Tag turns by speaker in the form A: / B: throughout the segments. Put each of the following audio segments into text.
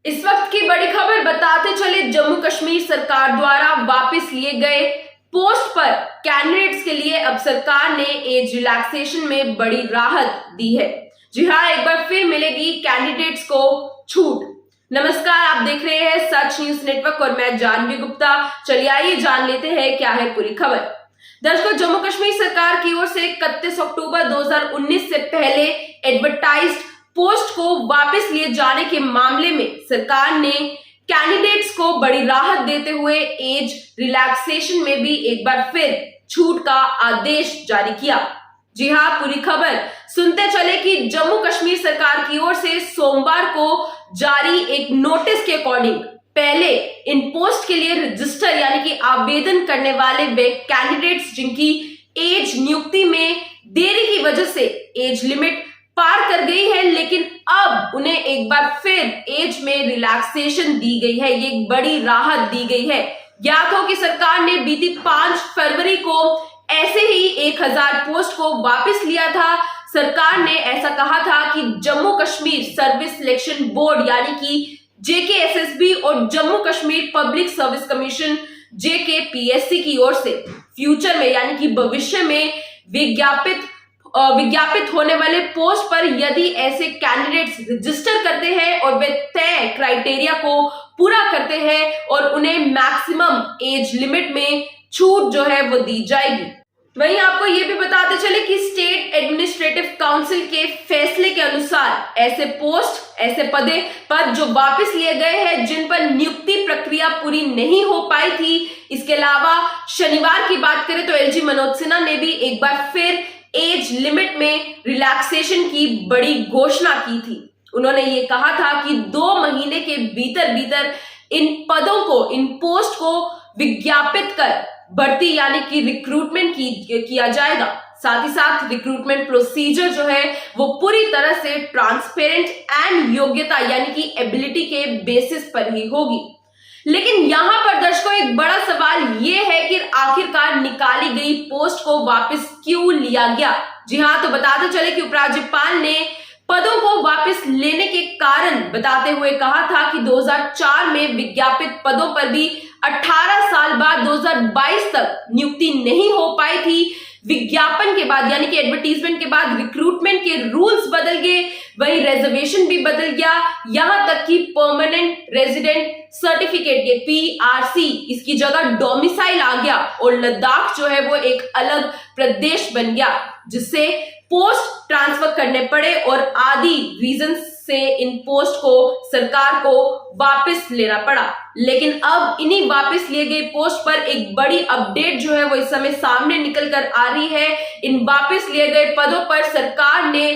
A: इस वक्त की बड़ी खबर बताते चले, जम्मू कश्मीर सरकार द्वारा वापस लिए गए पोस्ट पर कैंडिडेट्स के लिए अब सरकार ने एज रिलैक्सेशन में बड़ी राहत दी है। जी हाँ, एक बार फिर मिलेगी कैंडिडेट्स को छूट। नमस्कार, आप देख रहे हैं सच न्यूज नेटवर्क और मैं जानवी गुप्ता। चलिए आइए जान लेते हैं क्या है पूरी खबर। दर्शकों, जम्मू कश्मीर सरकार की ओर से 31 अक्टूबर 2019 से पहले एडवर्टाइज्ड पोस्ट को वापस लिए जाने के मामले में सरकार ने कैंडिडेट्स को बड़ी राहत देते हुए एज रिलैक्सेशन में भी एक बार फिर छूट का आदेश जारी किया। जी हां, पूरी खबर सुनते चले कि जम्मू कश्मीर सरकार की ओर से सोमवार को जारी एक नोटिस के अकॉर्डिंग पहले इन पोस्ट के लिए रजिस्टर यानी कि आवेदन करने वाले वे कैंडिडेट्स जिनकी एज नियुक्ति में देरी की वजह से एज लिमिट पार कर गई है, लेकिन अब उन्हें एक बार फिर एज में रिलैक्सेशन दी गई है। ये एक बड़ी राहत दी गई है। ज्ञात हो कि सरकार ने बीती 5 फरवरी को ऐसे ही 1000 पोस्ट को वापस लिया था। सरकार ने ऐसा कहा था कि Jammu Kashmir service selection board यानी कि JKSSB और Jammu Kashmir public service commission JKPSC की ओर से फ्यूचर में यानी कि भविष्य में विज्ञापित होने वाले पोस्ट पर यदि ऐसे कैंडिडेट्स रजिस्टर करते हैं और वे तय क्राइटेरिया को पूरा करते हैं और उन्हें मैक्सिमम एज लिमिट में छूट जो है वो दी जाएगी। वहीं आपको ये भी बताते चले कि स्टेट एडमिनिस्ट्रेटिव काउंसिल के फैसले के अनुसार ऐसे पोस्ट, ऐसे पद जो वापस लिए गए हैं जिन पर नियुक्ति प्रक्रिया पूरी नहीं हो पाई थी, इसके अलावा शनिवार की बात करें तो LG मनोज सिन्हा ने भी एक बार फिर एज लिमिट में रिलैक्सेशन की बड़ी घोषणा की थी। उन्होंने ये कहा था कि 2 महीने के भीतर इन पदों को, इन पोस्ट को विज्ञापित कर भर्ती यानी कि रिक्रूटमेंट किया जाएगा। साथ ही साथ रिक्रूटमेंट प्रोसीजर जो है वो पूरी तरह से ट्रांसपेरेंट एंड योग्यता यानी कि एबिलिटी के बेसिस पर ही होगी। लेकिन यहां पर दर्शकों एक बड़ा सवाल यह है कि आखिरकार निकाली गई पोस्ट को वापस क्यों लिया गया। जी हां, तो बताते चले कि उपराज्यपाल ने पदों को वापस लेने के कारण बताते हुए कहा था कि 2004 में विज्ञापित पदों पर भी 18 साल बाद 2022 तक नियुक्ति नहीं हो पाई थी। विज्ञापन के बाद यानी कि एडवर्टीजमेंट के बाद रिक्रूटमेंट के रूल्स बदल गए, वही रिजर्वेशन भी बदल गया, यहां तक कि परमानेंट रेजिडेंट सर्टिफिकेट के PRC इसकी जगह डोमिसाइल आ गया और लद्दाख जो है वो एक अलग प्रदेश बन गया, जिससे पोस्ट ट्रांसफर करने पड़े और आदि रीजन से इन पोस्ट को सरकार को वापस लेना पड़ा। लेकिन अब इन्हीं वापस लिए गए पोस्ट पर एक बड़ी अपडेट जो है वो इस समय सामने निकल कर आ रही है। इन वापस लिए गए पदों पर सरकार ने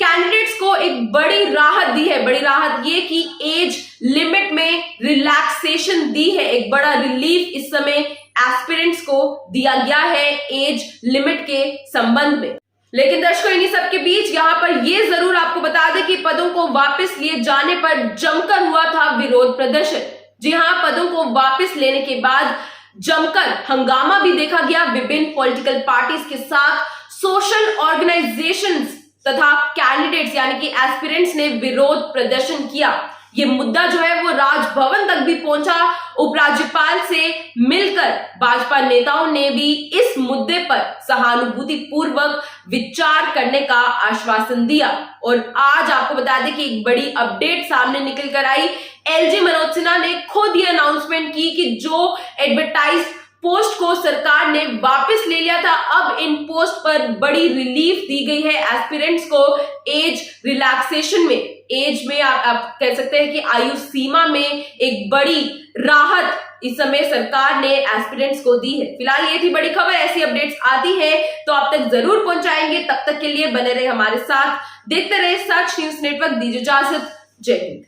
A: कैंडिडेट्स को एक बड़ी राहत दी है। बड़ी राहत ये कि एज लिमिट में रिलैक्सेशन दी है। एक बड़ा रिलीफ इस समय एस्पिरेंट्स को दिया गया है एज लिमिट के संबंध में। लेकिन दर्शकों, इन्हीं सबके बीच यहाँ पर ये जरूर आपको बता दें कि पदों को वापस लिए जाने पर जमकर हुआ था विरोध प्रदर्शन। जी हाँ, पदों को वापस लेने के बाद जमकर हंगामा भी देखा गया। विभिन्न पॉलिटिकल पार्टीज के साथ सोशल ऑर्गेनाइजेशंस तथा कैंडिडेट्स यानी कि एस्पिरेंट्स ने विरोध प्रदर्शन किया। ये मुद्दा जो है वो राजभवन तक भी पहुंचा। उपराज्यपाल से मिलकर भाजपा नेताओं ने भी इस मुद्दे पर सहानुभूति पूर्वक विचार करने का आश्वासन दिया। और आज आपको बता दें कि एक बड़ी अपडेट सामने निकल कर आई। LG मनोज सिन्हा ने खुद ये अनाउंसमेंट की कि जो एडवर्टाइज पोस्ट को सरकार ने वापस ले लिया था, अब इन पोस्ट पर बड़ी रिलीफ दी गई है एस्पिरेंट्स को एज रिलैक्सेशन में। एज में आप कह सकते हैं कि आयु सीमा में एक बड़ी राहत इस समय सरकार ने एस्पिरेंट्स को दी है। फिलहाल ये थी बड़ी खबर। ऐसी अपडेट्स आती है तो आप तक जरूर पहुंचाएंगे। तब तक के लिए बने रहे हमारे साथ, देखते रहे सच न्यूज नेटवर्क। दीजिए इजाजत, जय हिंद।